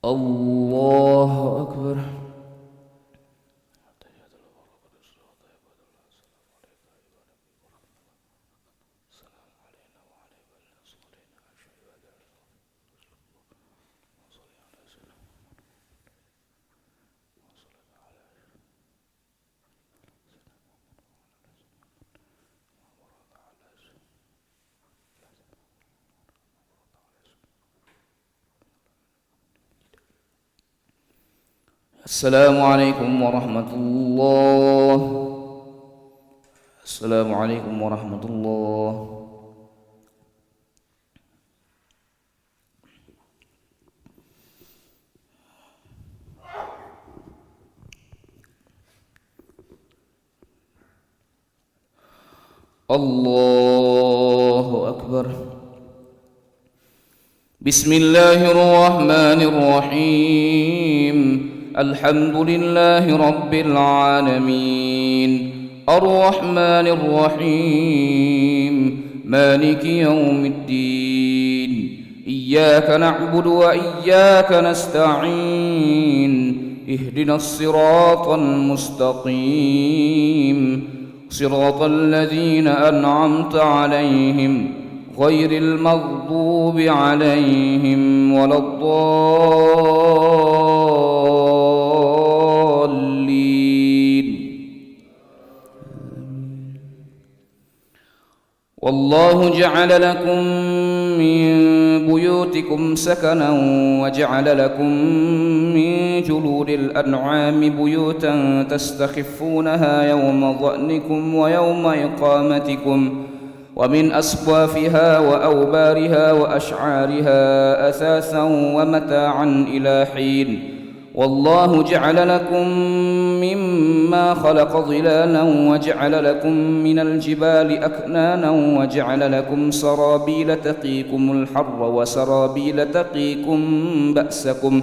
الله أكبر. السلام عليكم ورحمة الله. السلام عليكم ورحمة الله. الله أكبر. بسم الله الرحمن الرحيم. الحمد لله رب العالمين الرحمن الرحيم مالك يوم الدين إياك نعبد وإياك نستعين اهدنا الصراط المستقيم صراط الذين أنعمت عليهم غير المغضوب عليهم ولا الضالين. والله جعل لكم من بيوتكم سكنا وجعل لكم من جلود الأنعام بيوتا تستخفونها يوم ظعنكم ويوم إقامتكم ومن أصوافها وأوبارها وأشعارها أثاثا ومتاعا إلى حين. والله جعل لكم مما خلق ظلالا وجعل لكم من الجبال أكنانا وجعل لكم سرابيل تقيكم الحر وسرابيل تقيكم بأسكم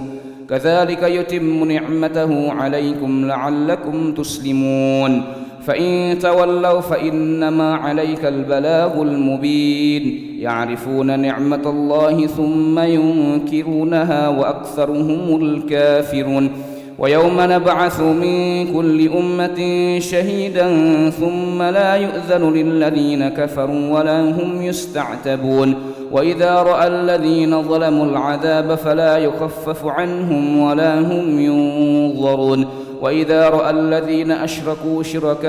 كذلك يتم نعمته عليكم لعلكم تسلمون. فإن تولوا فإنما عليك البلاغ المبين. يعرفون نعمة الله ثم ينكرونها وأكثرهم الكافرون. ويوم نبعث من كل أمة شهيدا ثم لا يؤذن للذين كفروا ولا هم يستعتبون. وإذا رأى الذين ظلموا العذاب فلا يخفف عنهم ولا هم ينظرون. وإذا رأى الذين أشركوا شركاءهم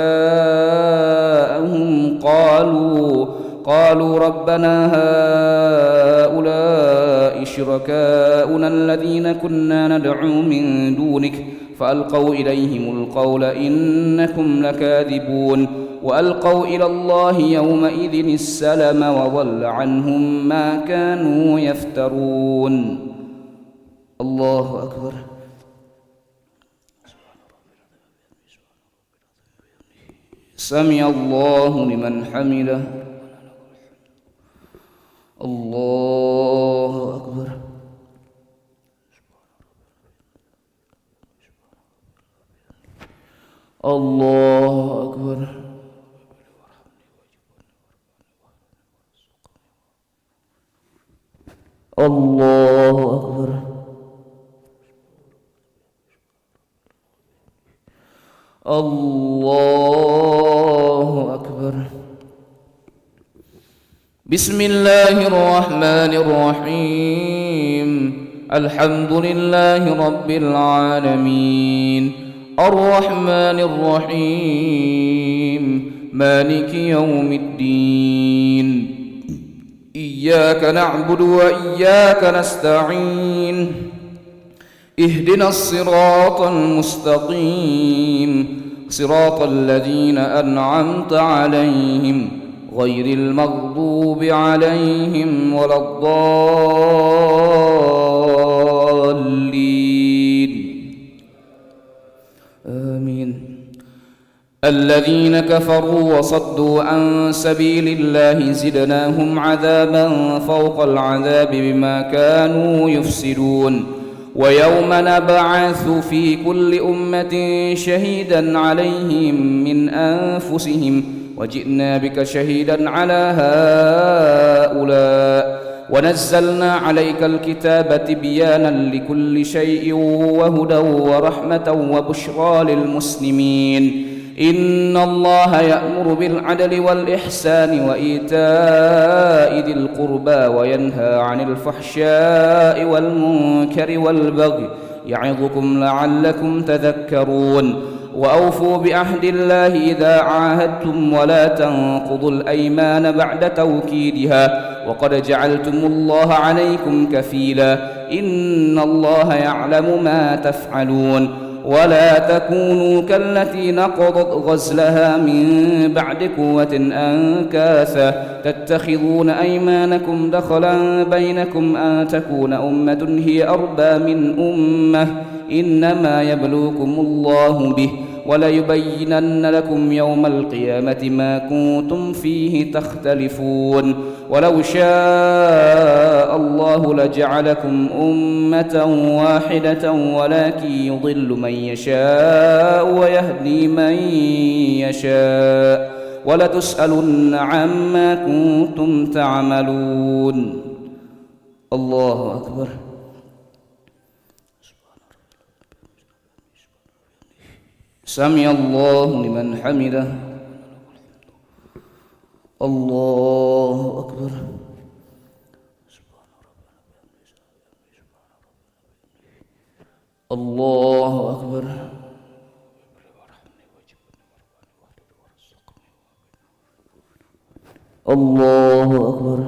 قالوا ربنا هؤلاء شركاؤنا الذين كنا ندعو من دونك فألقوا إليهم القول إنكم لكاذبون. وألقوا إلى الله يومئذ السلم وضل عنهم ما كانوا يفترون. الله أكبر. سمع الله لمن حمده. الله أكبر. الله أكبر. الله أكبر. الله أكبر. بسم الله الرحمن الرحيم. الحمد لله رب العالمين الرحمن الرحيم مالك يوم الدين إياك نعبد وإياك نستعين اهدنا الصراط المستقيم صراط الذين أنعمت عليهم غير المغضوب عليهم ولا الضالين. آمين. الذين كفروا وصدوا عن سبيل الله زدناهم عذابا فوق العذاب بما كانوا يفسدون. ويوم نبعث في كل أمة شهيدا عليهم من أنفسهم وجئنا بك شهيدا على هؤلاء ونزلنا عليك الكتاب تبيانا لكل شيء وهدى ورحمة وبشرى للمسلمين. إن الله يأمر بالعدل والإحسان وإيتاء ذي القربى وينهى عن الفحشاء والمنكر والبغي يعظكم لعلكم تذكرون. وأوفوا بعهد الله إذا عاهدتم ولا تنقضوا الأيمان بعد توكيدها وقد جعلتم الله عليكم كفيلا إن الله يعلم ما تفعلون. ولا تكونوا كالتي نقضت غزلها من بعد قوة أنكاثا تتخذون أيمانكم دخلا بينكم أن تكون أمة هي أربى من أمة إنما يبلوكم الله به وليبينن لكم يوم القيامة ما كنتم فيه تختلفون. ولو شاء الله لجعلكم أمة واحدة ولكن يضل من يشاء ويهدي من يشاء ولتسألن عما كنتم تعملون. الله أكبر. سمع الله لمن حمده. الله أكبر. الله أكبر. الله أكبر.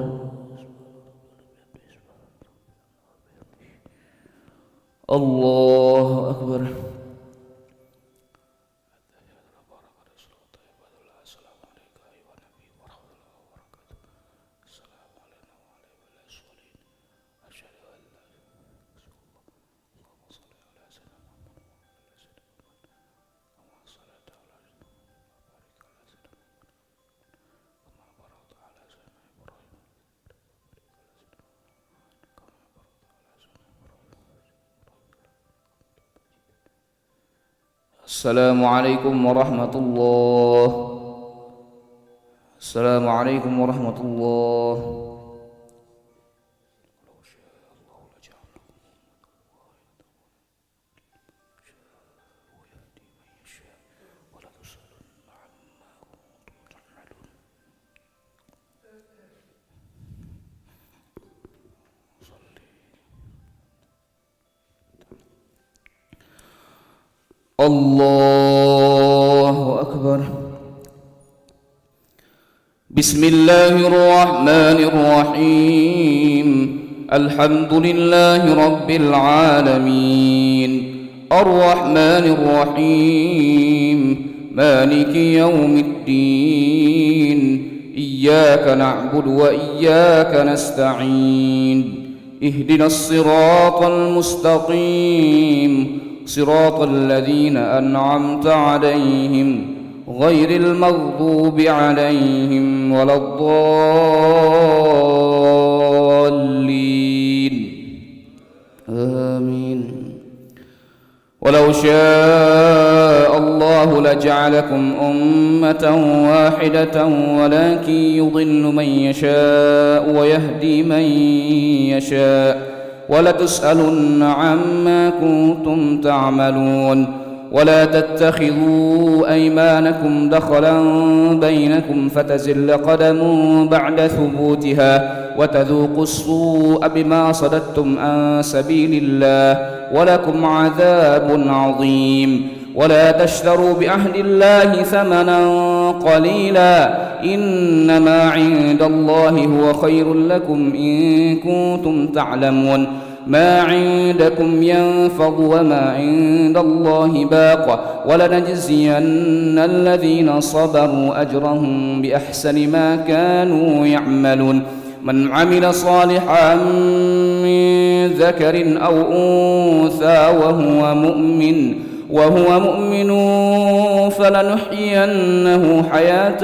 الله أكبر. السلام عليكم ورحمة الله. السلام عليكم ورحمة الله. الله أكبر. بسم الله الرحمن الرحيم. الحمد لله رب العالمين الرحمن الرحيم مالك يوم الدين إياك نعبد وإياك نستعين اهدنا الصراط المستقيم صراط الذين أنعمت عليهم غير المغضوب عليهم ولا الضالين آمين. ولو شاء الله لجعلكم أمة واحدة ولكن يضل من يشاء ويهدي من يشاء ولتسألن عما كنتم تعملون. ولا تتخذوا أيمانكم دخلا بينكم فتزل قدم بعد ثبوتها وتذوقوا السوء بما صددتم عن سبيل الله ولكم عذاب عظيم. ولا تشتروا بعهد الله ثمنا قليلا إنما عند الله هو خير لكم إن كنتم تعلمون. ما عندكم ينفض وما عند الله باق ولنجزين الذين صبروا أجرهم بأحسن ما كانوا يعملون. من عمل صالحا من ذكر أو أنثى وهو مؤمن فلنحيينه حياة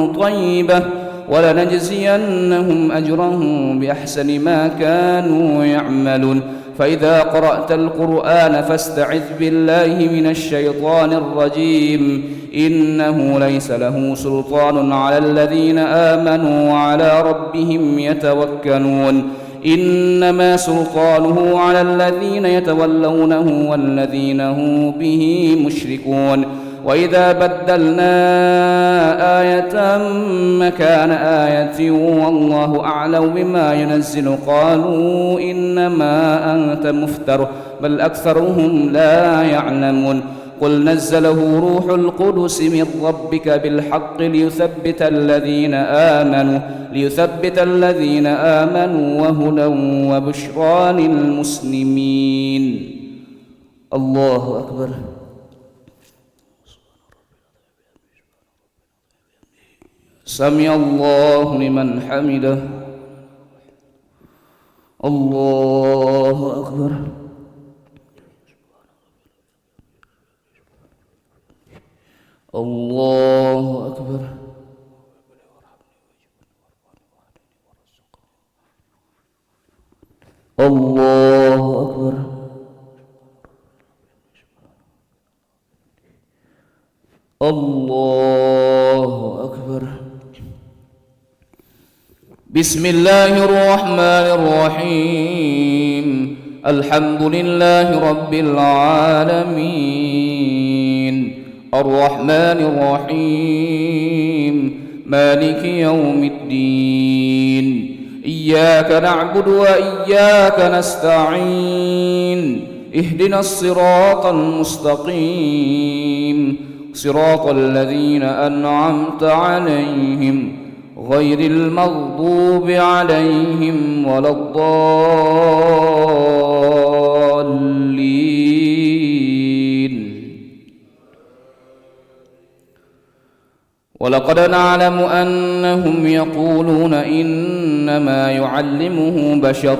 طيبة ولنجزينهم أجرهم بأحسن ما كانوا يعملون. فإذا قرأت القرآن فاستعذ بالله من الشيطان الرجيم إنه ليس له سلطان على الذين آمنوا وعلى ربهم يتوكلون إنما سلطانه على الذين يتولونه والذين هم به مشركون وإذا بدلنا آية مكان آية والله أعلم بما ينزل قالوا إنما أنت مفتر بل أكثرهم لا يعلمون قل نزله روح القدس من ربك بالحق ليثبت الذين آمنوا وهدى وبشرى للمسلمين. الله أكبر. سمع الله لمن حمده. الله أكبر. الله أكبر. الله أكبر. الله أكبر. بسم الله الرحمن الرحيم الحمد لله رب العالمين الرحمن الرحيم مالك يوم الدين إياك نعبد وإياك نستعين اهدنا الصراط المستقيم صراط الذين أنعمت عليهم غير المغضوب عليهم ولا الضالين. ولقد نعلم أنهم يقولون إنما يعلمه بشر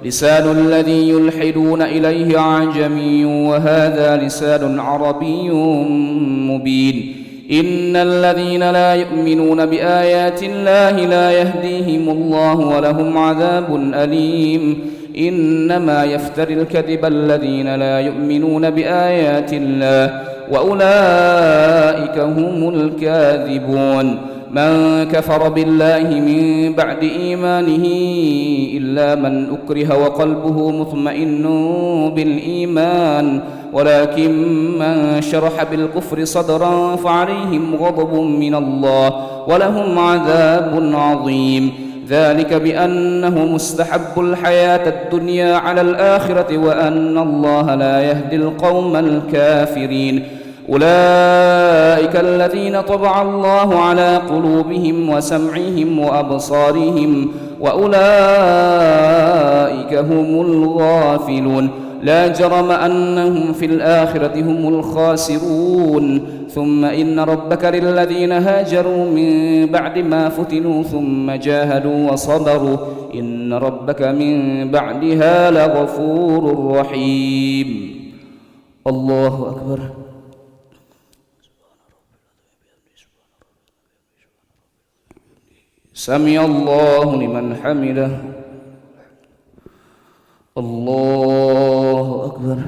لسان الذي يلحدون إليه أعجمي وهذا لسان عربي مبين إن الذين لا يؤمنون بآيات الله لا يهديهم الله ولهم عذاب أليم إنما يفتري الكذب الذين لا يؤمنون بآيات الله وأولئك هم الكاذبون. من كفر بالله من بعد إيمانه إلا من أكره وقلبه مطمئن بالإيمان ولكن من شرح بالكفر صدرا فعليهم غضب من الله ولهم عذاب عظيم ذلك بأنه مستحب الحياة الدنيا على الآخرة وأن الله لا يهدي القوم الكافرين. أولئك الذين طبع الله على قلوبهم وسمعهم وأبصارهم وأولئك هم الغافلون لا جرم أنهم في الآخرة هم الخاسرون. ثم إن ربك للذين هاجروا من بعد ما فتنوا ثم جاهدوا وصبروا إن ربك من بعدها لغفور رحيم. الله أكبر. سمع الله لمن حمده. الله أكبر.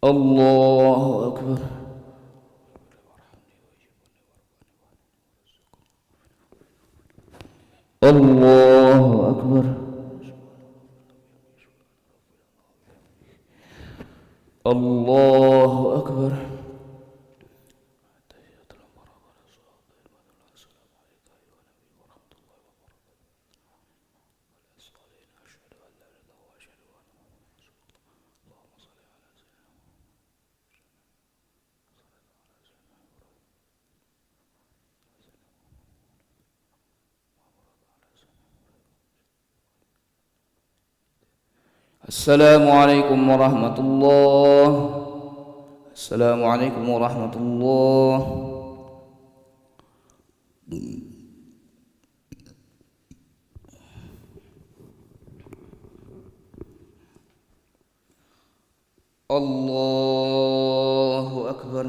الله أكبر. الله أكبر. الله أكبر. السلام عليكم ورحمة الله. السلام عليكم ورحمة الله. الله أكبر.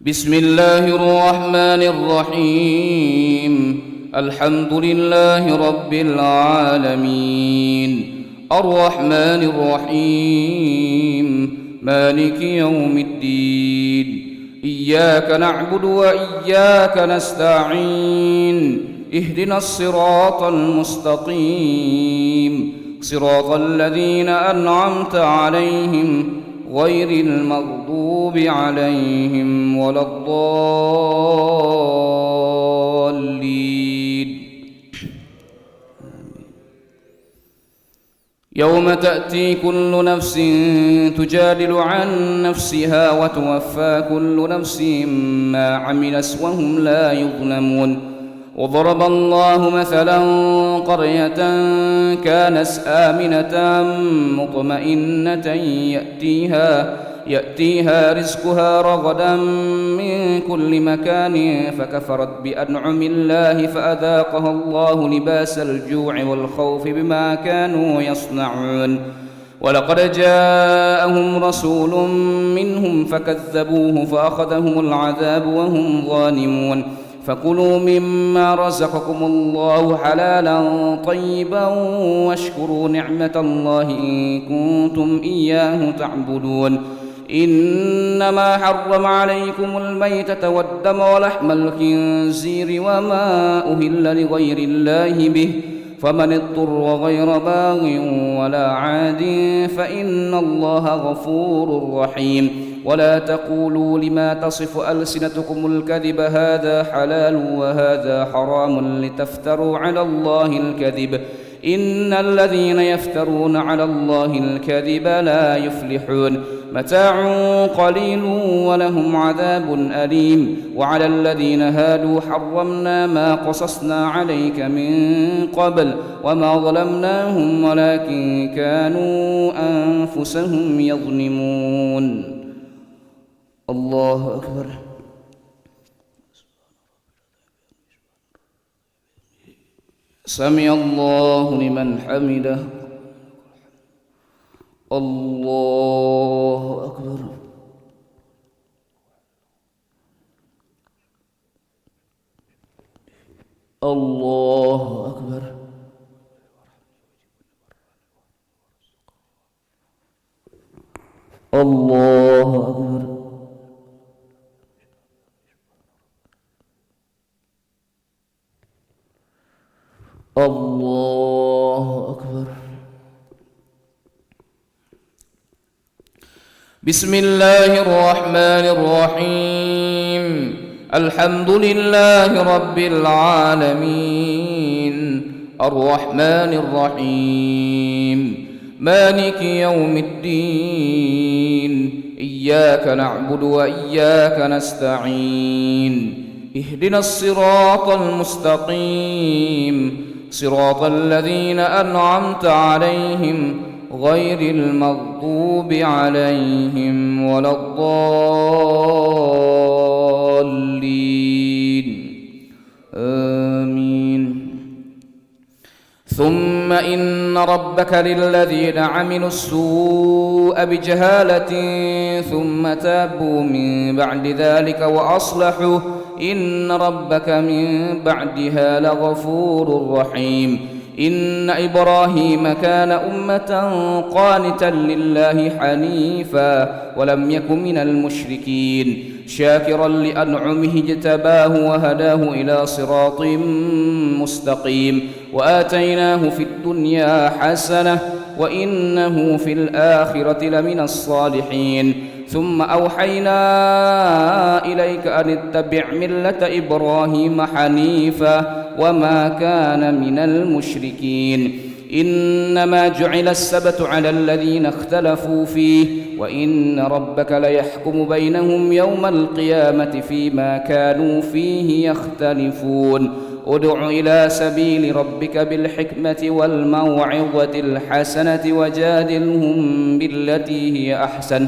بسم الله الرحمن الرحيم الحمد لله رب العالمين الرحمن الرحيم مالك يوم الدين إياك نعبد وإياك نستعين اهدنا الصراط المستقيم صراط الذين أنعمت عليهم غير المغضوب عليهم ولا الضالين. يوم تأتي كل نفس تجادل عن نفسها وتوفى كل نفس ما عملت وهم لا يظلمون. وضرب الله مثلا قرية كانت آمنة مطمئنة يأتيها رزقها رغدا من كل مكان فكفرت بأنعم الله فأذاقها الله لباس الجوع والخوف بما كانوا يصنعون. ولقد جاءهم رسول منهم فكذبوه فأخذهم العذاب وهم ظالمون. فكلوا مما رزقكم الله حلالا طيبا واشكروا نعمة الله إن كنتم إياه تعبدون. إنما حرم عليكم الميتة والدم ولحم الخنزير وما أهل لغير الله به فمن اضطر غير باغ ولا عاد فإن الله غفور رحيم. ولا تقولوا لما تصف ألسنتكم الكذب هذا حلال وهذا حرام لتفتروا على الله الكذب إن الذين يفترون على الله الكذب لا يفلحون. متاع قليل ولهم عذاب أليم. وعلى الذين هادوا حرمنا ما قصصنا عليك من قبل وما ظلمناهم ولكن كانوا أنفسهم يظلمون. الله أكبر. سمع الله لمن حمده. الله أكبر. الله أكبر. الله أكبر. الله أكبر. بسم الله الرحمن الرحيم. الحمد لله رب العالمين الرحمن الرحيم مالك يوم الدين إياك نعبد وإياك نستعين اهدنا الصراط المستقيم صراط الذين أنعمت عليهم غير المغضوب عليهم ولا الضالين آمين. ثم إن ربك للذين عملوا السوء بجهالة ثم تابوا من بعد ذلك وأصلحوا إن ربك من بعدها لغفور رحيم. إن إبراهيم كان أمة قانتا لله حنيفا ولم يك من المشركين شاكرا لأنعمه اجتباه وهداه إلى صراط مستقيم وآتيناه في الدنيا حسنة وإنه في الآخرة لمن الصالحين. ثم أوحينا إليك أن اتبع ملة إبراهيم حنيفا وما كان من المشركين. إنما جعل السبت على الذين اختلفوا فيه وإن ربك ليحكم بينهم يوم القيامة فيما كانوا فيه يختلفون. ادع إلى سبيل ربك بالحكمة والموعظة الحسنة وجادلهم بالتي هي أحسن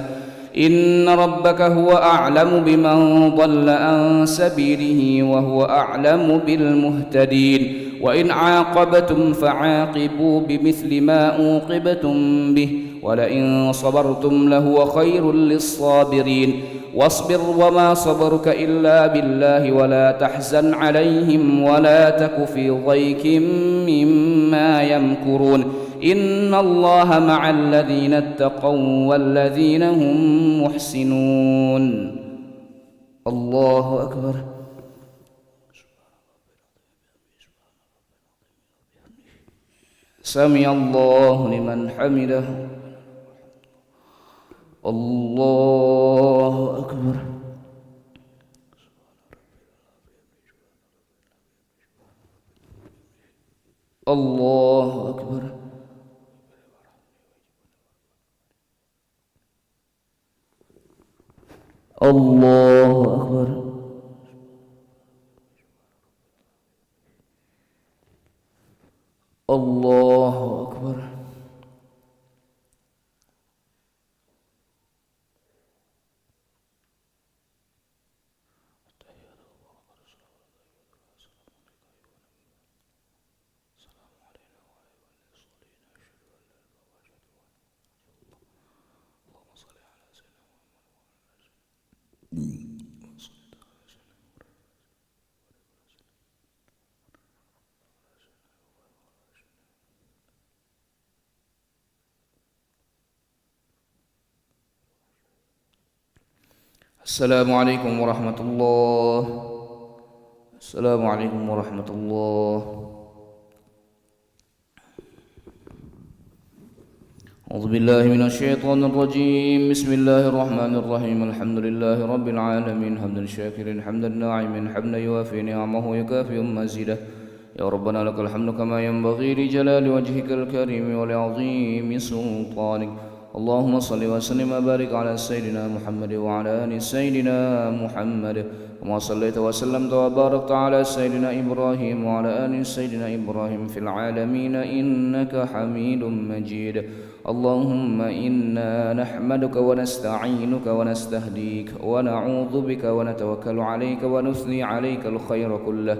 إن ربك هو أعلم بمن ضل عن سبيله وهو أعلم بالمهتدين. وإن عاقبتم فعاقبوا بمثل ما عوقبتم به ولئن صبرتم لهو خير للصابرين. واصبر وما صبرك إلا بالله ولا تحزن عليهم ولا تك في ضيق مما يمكرون. إن الله مع الذين اتقوا والذين هم محسنون. الله أكبر. سمع الله لمن حمده. الله أكبر. الله أكبر. الله أكبر. الله أكبر. السلام عليكم ورحمة الله. السلام عليكم ورحمة الله. أعوذ بالله من الشيطان الرجيم. بسم الله الرحمن الرحيم. الحمد لله رب العالمين حمدا شاكرا حمدا ناعما حمدا يوافي نعمه ويكافئ مزيده. يا ربنا لك الحمد كما ينبغي لجلال وجهك الكريم ولعظيم سلطانك. اللهم صل وسلم وبارك على سيدنا محمد وعلى آل سيدنا محمد كما صليت وسلمت وباركت على سيدنا إبراهيم وعلى آل سيدنا إبراهيم في العالمين إنك حميد مجيد. اللهم إنا نحمدك ونستعينك ونستهديك ونعوذ بك ونتوكل عليك ونثني عليك الخير كله.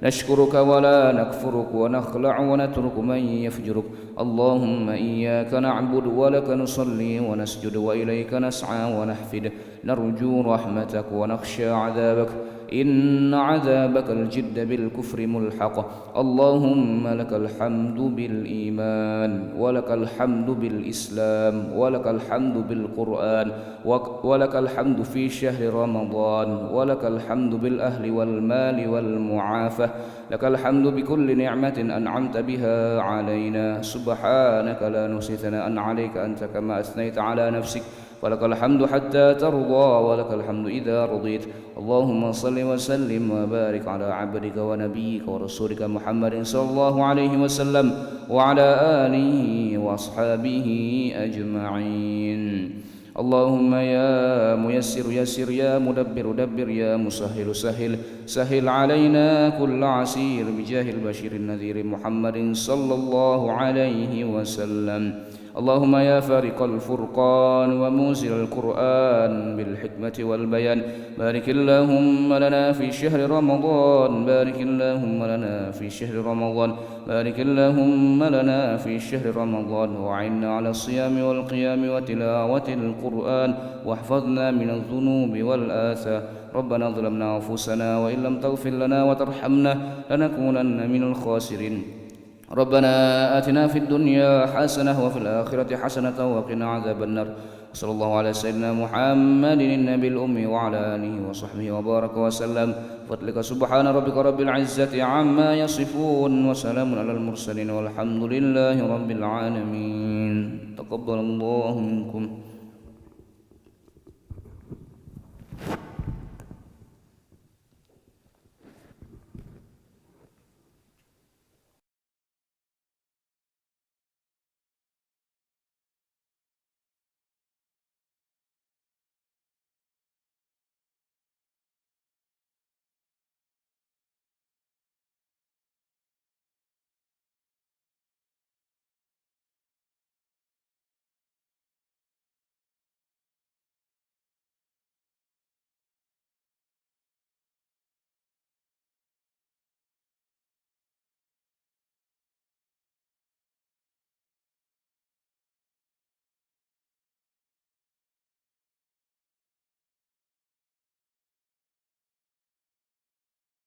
نشكرك ولا نكفرك ونخلع ونترك من يفجرك. اللهم إياك نعبد ولك نصلي ونسجد وإليك نسعى ونحفد. نرجو رحمتك ونخشى عذابك إن عذابك الجد بالكفر ملحق. اللهم لك الحمد بالإيمان ولك الحمد بالإسلام ولك الحمد بالقرآن ولك الحمد في شهر رمضان ولك الحمد بالأهل والمال والمعافاة. لك الحمد بكل نعمة أنعمت بها علينا. سبحانك لا نحصي ثناء عليك أنت كما أثنيت على نفسك. ولك الحمد حتى ترضى ولك الحمد إذا رضيت. اللهم صل وسلم وبارك على عبدك ونبيك ورسولك محمد صلى الله عليه وسلم وعلى آله وأصحابه أجمعين. اللهم يا ميسر يسر يا مدبر دبر يا مسهل سهل سهل علينا كل عسير بجاه البشير النذير محمد صلى الله عليه وسلم. اللهم يا فارق الفرقان ومنزل القرآن بالحكمة والبيان بارك اللهم لنا في شهر رمضان. بارك اللهم لنا في شهر رمضان. بارك اللهم لنا في شهر رمضان وعنا على الصيام والقيام وتلاوة القرآن واحفظنا من الذنوب والآثام. ربنا ظلمنا أنفسنا وإن لم تغفر لنا وترحمنا لنكونن من الخاسرين. ربنا آتنا في الدنيا حسنة وفي الآخرة حسنة وقنا عذاب النار. صلى الله على سيدنا محمد النبي الأمي وعلى آله وصحبه وبارك وسلم. فضلك سبحان ربك رب العزة عما يصفون وسلام على المرسلين والحمد لله رب العالمين. تقبل الله منكم.